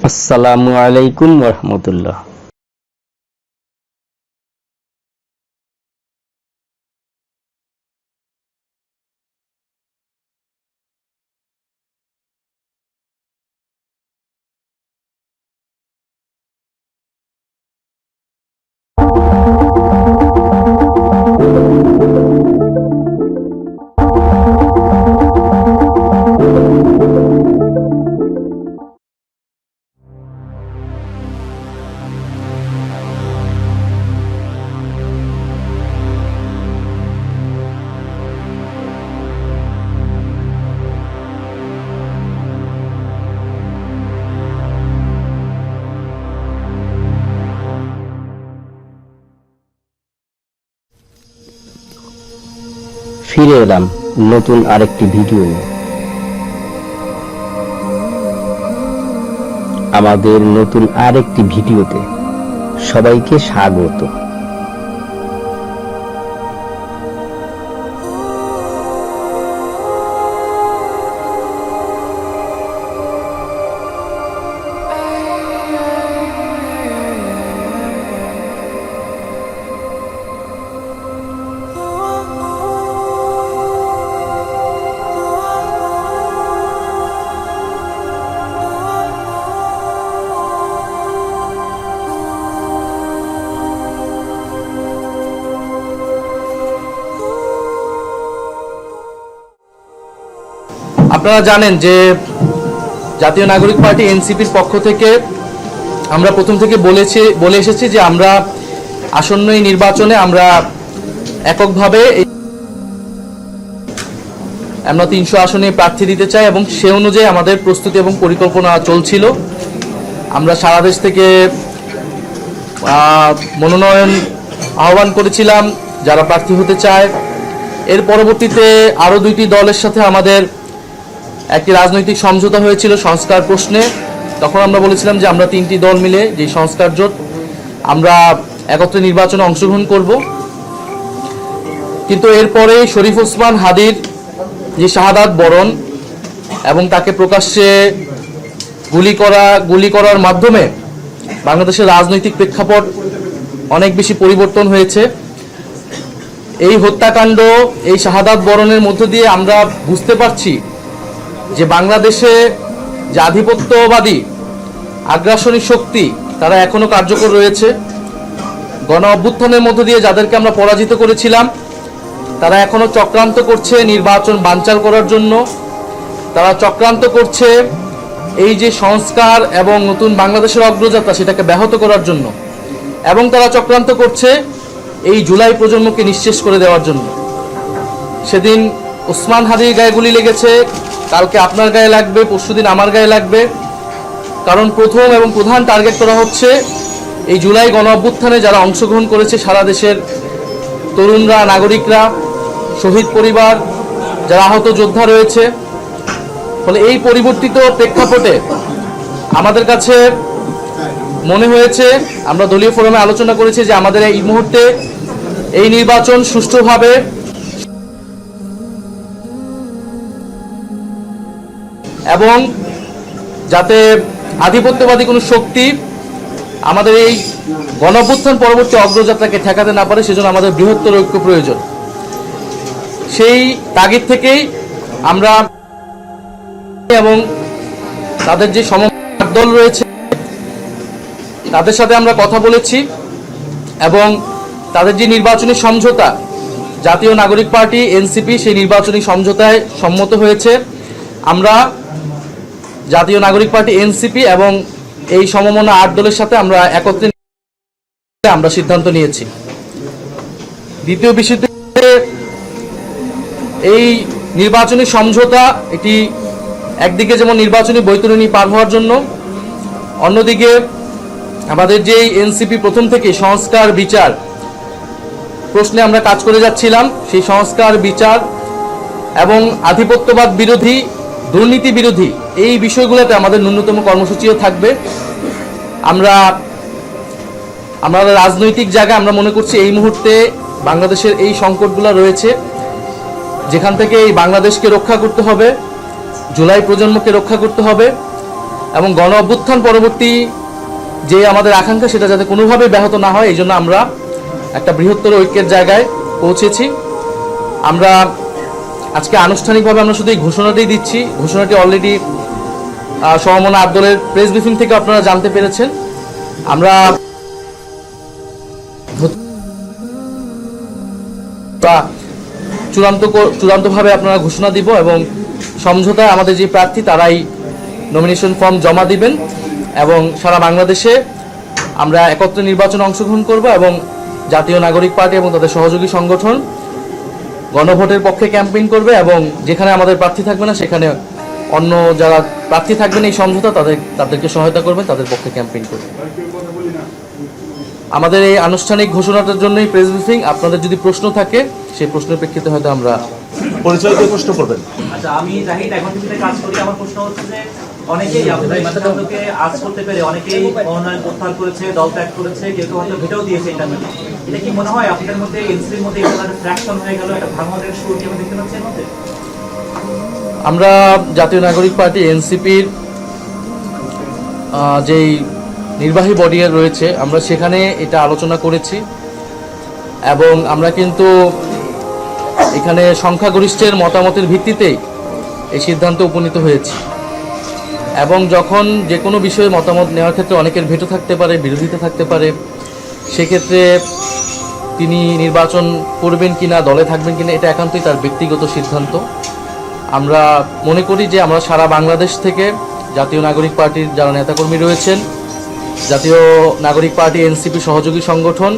আসসালামু আলাইকুম রহমতুল্লাহ। ফিরে এলাম নতুন আরেকটি ভিডিও নিয়ে। আমাদের নতুন আরেকটি ভিডিওতে সবাইকে স্বাগত। আপনারা জানেন যে জাতীয় নাগরিক পার্টি এনসিপির পক্ষ থেকে আমরা প্রথম থেকে বলে এসেছি যে আমরা আসন্ন এই নির্বাচনে আমরা এককভাবে আমরা 300 আসনে প্রার্থী দিতে চাই এবং সে অনুযায়ী আমাদের প্রস্তুতি এবং পরিকল্পনা চলছিল। আমরা সারা দেশ থেকে মনোনয়ন আহ্বান করেছিলাম যারা প্রার্থী হতে চায়। এর পরবর্তীতে আরও 2টি দলের সাথে আমাদের একটি রাজনৈতিক সমঝোতা হয়েছিল সংস্কার প্রশ্নে। তখন আমরা বলেছিলাম যে আমরা 3টি দল মিলে যে সংস্কার জোট আমরা একত্রে নির্বাচনে অংশগ্রহণ করব। কিন্তু এরপরে শরীফ ওসমান হাদির যে শাহাদাত বরণ এবং তাকে প্রকাশ্যে গুলি করার মাধ্যমে বাংলাদেশের রাজনৈতিক প্রেক্ষাপট অনেক বেশি পরিবর্তন হয়েছে। এই হত্যাকাণ্ড, এই শাহাদাত বরণের মধ্য দিয়ে আমরা বুঝতে পারছি যে বাংলাদেশে যে আধিপত্যবাদী আগ্রাসনী শক্তি তারা এখনো কার্যকর রয়েছে। গণ অভ্যুত্থানের মধ্য দিয়ে যাদেরকে আমরা পরাজিত করেছিলাম তারা এখনো চক্রান্ত করছে নির্বাচন বানচাল করার জন্য। তারা চক্রান্ত করছে এই যে সংস্কার এবং নতুন বাংলাদেশের অগ্রযাত্রা সেটাকে ব্যাহত করার জন্য, এবং তারা চক্রান্ত করছে এই জুলাই প্রজন্মকে নিঃশেষ করে দেওয়ার জন্য। সেদিন ওসমান হাদির গায়ে গুলি লেগেছে, কালকে আপনার গায়ে লাগবে, পরশুদিন আমার গায়ে লাগবে। কারণ প্রথম এবং প্রধান টার্গেট করা হচ্ছে এই জুলাই গণ অভ্যুত্থানে যারা অংশগ্রহণ করেছে সারা দেশের তরুণরা, নাগরিকরা, শহীদ পরিবার, যারা আহত যোদ্ধা রয়েছে। ফলে এই পরিবর্তিত প্রেক্ষাপটে আমাদের কাছে মনে হয়েছে, আমরা দলীয় ফোরামে আলোচনা করেছি যে আমাদের এই মুহূর্তে এই নির্বাচন সুষ্ঠুভাবে এবং যাতে আধিপত্যবাদী কোনো শক্তি আমাদের এই গণঅভ্যুত্থান পরবর্তী অগ্রযাত্রাকে ঠেকাতে না পারে, সেজন্য আমাদের বৃহত্তর ঐক্য প্রয়োজন। সেই তাগিদ থেকেই আমরা এবং তাদের যে সমমনা দল রয়েছে তাদের সাথে আমরা কথা বলেছি এবং তাদের যে নির্বাচনী সমঝোতা জাতীয় নাগরিক পার্টি এনসিপি সেই নির্বাচনী সমঝোতায় সম্মত হয়েছে। আমরা জাতীয় নাগরিক পার্টি এনসিপি এবং এই সমমনা 8 দলের সাথে আমরা একত্রে আমরা সিদ্ধান্ত নিয়েছি। দ্বিতীয় বিষয়টি এই নির্বাচনী সমঝোতা এটি একদিকে যেমন নির্বাচনী বৈতরণী পার হওয়ার জন্য, অন্যদিকে আমাদের যে এনসিপি প্রথম থেকে সংস্কার বিচার প্রশ্নে আমরা কাজ করে যাচ্ছিলাম, সেই সংস্কার বিচার এবং আধিপত্যবাদ বিরোধী, দুর্নীতি বিরোধী এই বিষয়গুলোতে আমাদের ন্যূনতম কর্মসূচিও থাকবে। আমরা রাজনৈতিক জায়গায় আমরা মনে করছি এই মুহূর্তে বাংলাদেশের এই সংকটগুলো রয়েছে, যেখান থেকে এই বাংলাদেশকে রক্ষা করতে হবে, জুলাই প্রজন্মকে রক্ষা করতে হবে এবং গণ অভ্যুত্থান পরবর্তী যে আমাদের আকাঙ্ক্ষা সেটা যাতে কোনোভাবে ব্যাহত না হয় এই জন্য আমরা একটা বৃহত্তর ঐক্যের জায়গায় পৌঁছেছি। আমরা আজকে আনুষ্ঠানিকভাবে আমরা শুধু এই ঘোষণাটাই দিচ্ছি। ঘোষণাটি অলরেডি সমমনা আব্দুলের প্রেস ব্রিফিং থেকে আপনারা জানতে পেরেছেন। আমরা চূড়ান্তভাবে আপনারা ঘোষণা দিব এবং সমঝোতায় আমাদের যে প্রার্থী তারাই নমিনেশন ফর্ম জমা দিবেন এবং সারা বাংলাদেশে আমরা একত্রে নির্বাচনে অংশগ্রহণ করব এবং জাতীয় নাগরিক পার্টি এবং তাদের সহযোগী সংগঠন গণভোটের পক্ষে ক্যাম্পেইন করবে এবং যেখানে আমাদের প্রার্থী থাকবে না সেখানে অন্য যারা প্রার্থী থাকবেন এই সমঝোতা তাদেরকে সহায়তা করবেন, তাদের পক্ষে ক্যাম্পেইন করবে। আমাদের এই আনুষ্ঠানিক ঘোষণাটার জন্যই প্রেস ব্রিফিং। আপনাদের যদি প্রশ্ন থাকে সেই প্রশ্নের প্রেক্ষিতে হয়তো আমরা পরিচয় দিয়ে প্রশ্ন করবেন। আচ্ছা, আমি জাহিদ এখন টিভিতে কাজ করি। আমার প্রশ্ন হচ্ছে যে অনেকেই আপনাদের সিদ্ধান্তকে আজ করতে পেরে অনেকেই মনোনয়ন প্রত্যাহার করেছে, দল ত্যাগ করেছে, কেউ কেউ হয়তো ভেটেও দিয়েছে ইন্টারনেটে। এটা কি মনে হয় আপনাদের মধ্যে এনসিপির মধ্যে একটা ফ্র্যাকশন হয়ে গেল, একটা ভাঙনের শুরু কি আমরা দেখতে পাচ্ছি এর মধ্যে? আমরা জাতীয় নাগরিক পার্টি এনসিপির যেই নির্বাহী বডি রয়েছে আমরা সেখানে এটা আলোচনা করেছি এবং আমরা কিন্তু এখানে সংখ্যাগরিষ্ঠের মতামতের ভিত্তিতেই এই সিদ্ধান্তে উপনীত হয়েছি এবং যখন যে কোনো বিষয়ে মতামত নেওয়ার ক্ষেত্রে অনেকের ভেটো থাকতে পারে, বিরোধিতা থাকতে পারে, সেক্ষেত্রে তিনি নির্বাচন করবেন কিনা, দলে থাকবেন কিনা এটা একান্তই তার ব্যক্তিগত সিদ্ধান্ত। আমরা মনে করি যে আমরা সারা বাংলাদেশ থেকে জাতীয় নাগরিক পার্টির যারা নেতাকর্মী রয়েছেন, জাতীয় নাগরিক পার্টি এনসিপি সহযোগী সংগঠন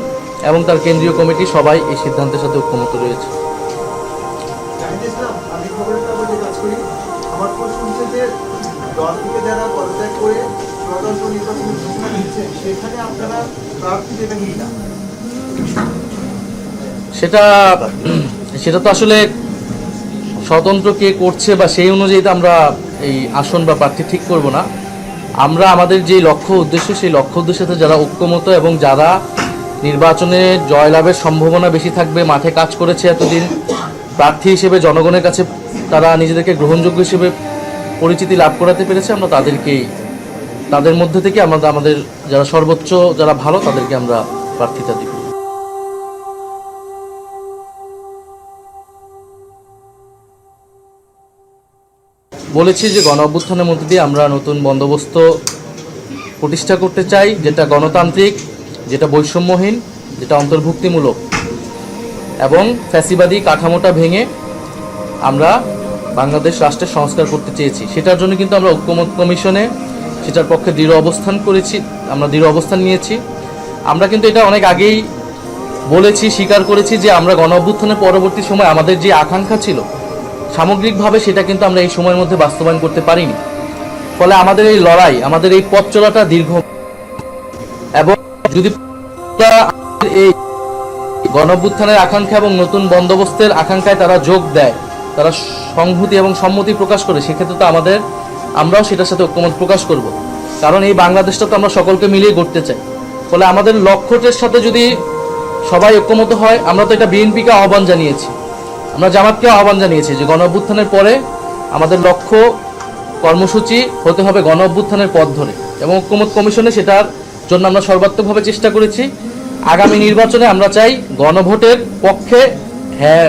এবং তার কেন্দ্রীয় কমিটি সবাই এই সিদ্ধান্তের সাথে ঐক্যমত রয়েছে। সেটা তো আসলে স্বতন্ত্র কে করছে বা সেই অনুযায়ী তো আমরা এই আসন বা প্রার্থী ঠিক করব না। আমরা আমাদের যে লক্ষ্য উদ্দেশ্য সেই লক্ষ্য উদ্দেশ্যে যারা ঐক্যমত এবং যারা নির্বাচনে জয়লাভের সম্ভাবনা বেশি থাকবে, মাঠে কাজ করেছে এতদিন, প্রার্থী হিসেবে জনগণের কাছে তারা নিজেদেরকে গ্রহণযোগ্য হিসেবে পরিচিতি লাভ করাতে পেরেছে, আমরা তাদের মধ্যে থেকে আমাদের যারা সর্বোচ্চ যারা ভালো তাদেরকে আমরা প্রার্থিতা দিব। বলেছি যে গণ অভ্যুত্থানের মধ্যে দিয়ে আমরা নতুন বন্দোবস্ত প্রতিষ্ঠা করতে চাই, যেটা গণতান্ত্রিক, যেটা বৈষম্যহীন, যেটা অন্তর্ভুক্তিমূলক এবং ফ্যাসিবাদী কাঠামোটা ভেঙে আমরা বাংলাদেশ রাষ্ট্রের সংস্কার করতে চেয়েছি। সেটার জন্য কিন্তু আমরা ঐক্যমত কমিশনে সেটার পক্ষে দৃঢ় অবস্থান করেছি, আমরা দৃঢ় অবস্থান নিয়েছি। আমরা কিন্তু এটা অনেক আগেই বলেছি, স্বীকার করেছি যে আমরা গণ অভ্যুত্থানের পরবর্তী সময় আমাদের যে আকাঙ্ক্ষা ছিল সামগ্রিকভাবে সেটা কিন্তু আমরা এই সময়ের মধ্যে বাস্তবায়ন করতে পারিনি। ফলে আমাদের এই লড়াই, আমাদের এই পথ চলাটা দীর্ঘ এবং যদি এই গণ অভ্যুত্থানের আকাঙ্ক্ষা এবং নতুন বন্দোবস্তের আকাঙ্ক্ষায় তারা যোগ দেয়, তারা সংহতি এবং সম্মতি প্রকাশ করে, সেক্ষেত্রে তো আমরাও সেটার সাথে ঐক্যমত প্রকাশ করব। কারণ এই বাংলাদেশটা তো আমরা সকলকে মিলিয়ে গড়তে চাই। ফলে আমাদের লক্ষ্যটার সাথে যদি সবাই ঐক্যমত হয়, আমরা তো এটা বিএনপিকে আহ্বান জানিয়েছি, আমরা জামাতকে আহ্বান জানিয়েছি যে গণ অভ্যুত্থানের পরে আমাদের লক্ষ্য কর্মসূচি হতে হবে গণ অভ্যুত্থানের পথ ধরে এবং ঐক্যমত কমিশনে সেটার জন্য আমরা সর্বাত্মকভাবে চেষ্টা করেছি। আগামী নির্বাচনে আমরা চাই গণভোটের পক্ষে, হ্যাঁ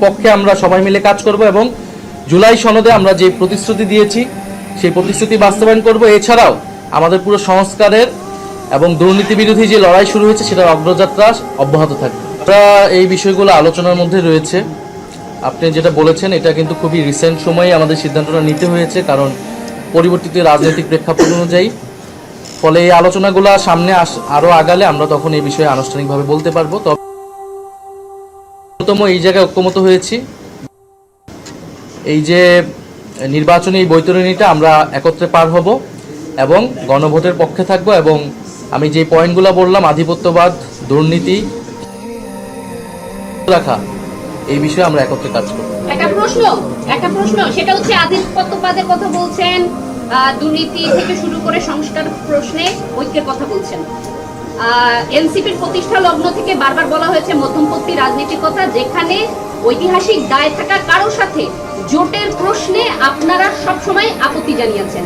পক্ষে আমরা সবাই মিলে কাজ করব এবং জুলাই সনদে আমরা যে প্রতিশ্রুতি দিয়েছি সেই প্রতিশ্রুতি বাস্তবায়ন করব। এছাড়াও আমাদের পুরো সংস্কারের এবং দুর্নীতি বিরোধী যে লড়াই শুরু হয়েছে সেটার অগ্রযাত্রা অব্যাহত থাকবে। আমরা এই বিষয়গুলো আলোচনার মধ্যে রয়েছে। আপনি যেটা বলেছেন এটা কিন্তু খুবই রিসেন্ট সময়ে আমাদের সিদ্ধান্তটা নিতে হয়েছে, কারণ পরিবর্তিত রাজনৈতিক প্রেক্ষাপট অনুযায়ী। ফলে এই আলোচনাগুলো সামনে আরও আগালে আমরা তখন এই বিষয়ে আনুষ্ঠানিকভাবে বলতে পারবো। তবে এই জায়গায় ঐক্যমত হয়েছি, এই যে নির্বাচনী এই বৈতরণীটা আমরা একত্রে পার হব এবং গণভোটের পক্ষে থাকব এবং আমি যে পয়েন্টগুলো বললাম, আধিপত্যবাদ, দুর্নীতি রাখা, এই বিষয়ে আমরা একত্রে কাজ করব। একটা প্রশ্ন সেটা হচ্ছে আধিপত্যবাদের কথা বলছেন, দুর্নীতি থেকে শুরু করে সংস্কার প্রশ্নে ঐক্যের কথা বলছেন। এনসিপির প্রতিষ্ঠা লগ্ন থেকে বারবার বলা হয়েছে মধ্যমপন্থী রাজনীতির কথা, যেখানে ঐতিহাসিক দায় থাকা কারো সাথে জোটের প্রশ্নে আপনারা সবসময় আপত্তি জানিয়েছেন।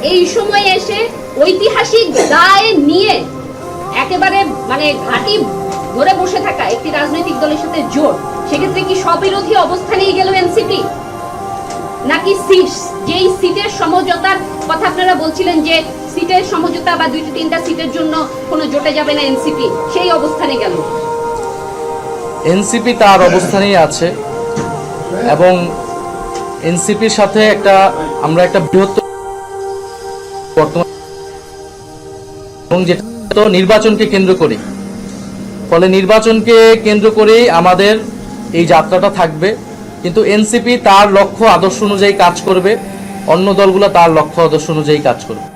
এই সময় এসে ঐতিহাসিক দায় নিয়ে একেবারে মানে ঘাঁটি ধরে বসে থাকা একটি রাজনৈতিক দলের সাথে জোট, সেক্ষেত্রে কি স্ববিরোধী অবস্থানেই গেল এনসিপি? নাকি যেই সিটের সমঝোতার কথা আপনারা বলছিলেন যে সিটের সমঝোতা বা 2-3টা সিটের জন্য কোনো জোটে যাবে না এনসিপি, সেই অবস্থানে গেল? এনসিপি তার অবস্থানেই আছে এবং এনসিপির সাথে আমরা একটা বৃহত্তর বর্তমান এবং যেটা তো নির্বাচনকে কেন্দ্র করে, ফলে নির্বাচনকে কেন্দ্র করেই আমাদের এই যাত্রাটা থাকবে। কিন্তু এনসিপি তার লক্ষ্য আদর্শ অনুযায়ী কাজ করবে, অন্য দলগুলো তার লক্ষ্য আদর্শ অনুযায়ী কাজ করবে।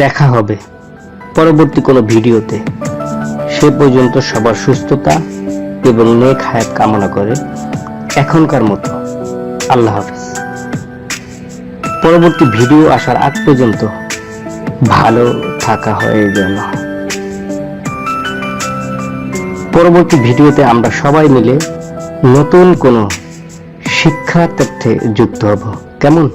দেখা হবে পরবর্তী কোনো ভিডিওতে। সে পর্যন্ত সবার সুস্থতা এবং নেক হায়াত কামনা করে এখনকার মতো আল্লাহ হাফেজ। পরবর্তী ভিডিও আসার আগ পর্যন্ত ভালো থাকা হয়ে যেন। পরবর্তী ভিডিওতে আমরা সবাই মিলে নতুন কোনো শিক্ষা তথ্যে যুক্ত হব, কেমন?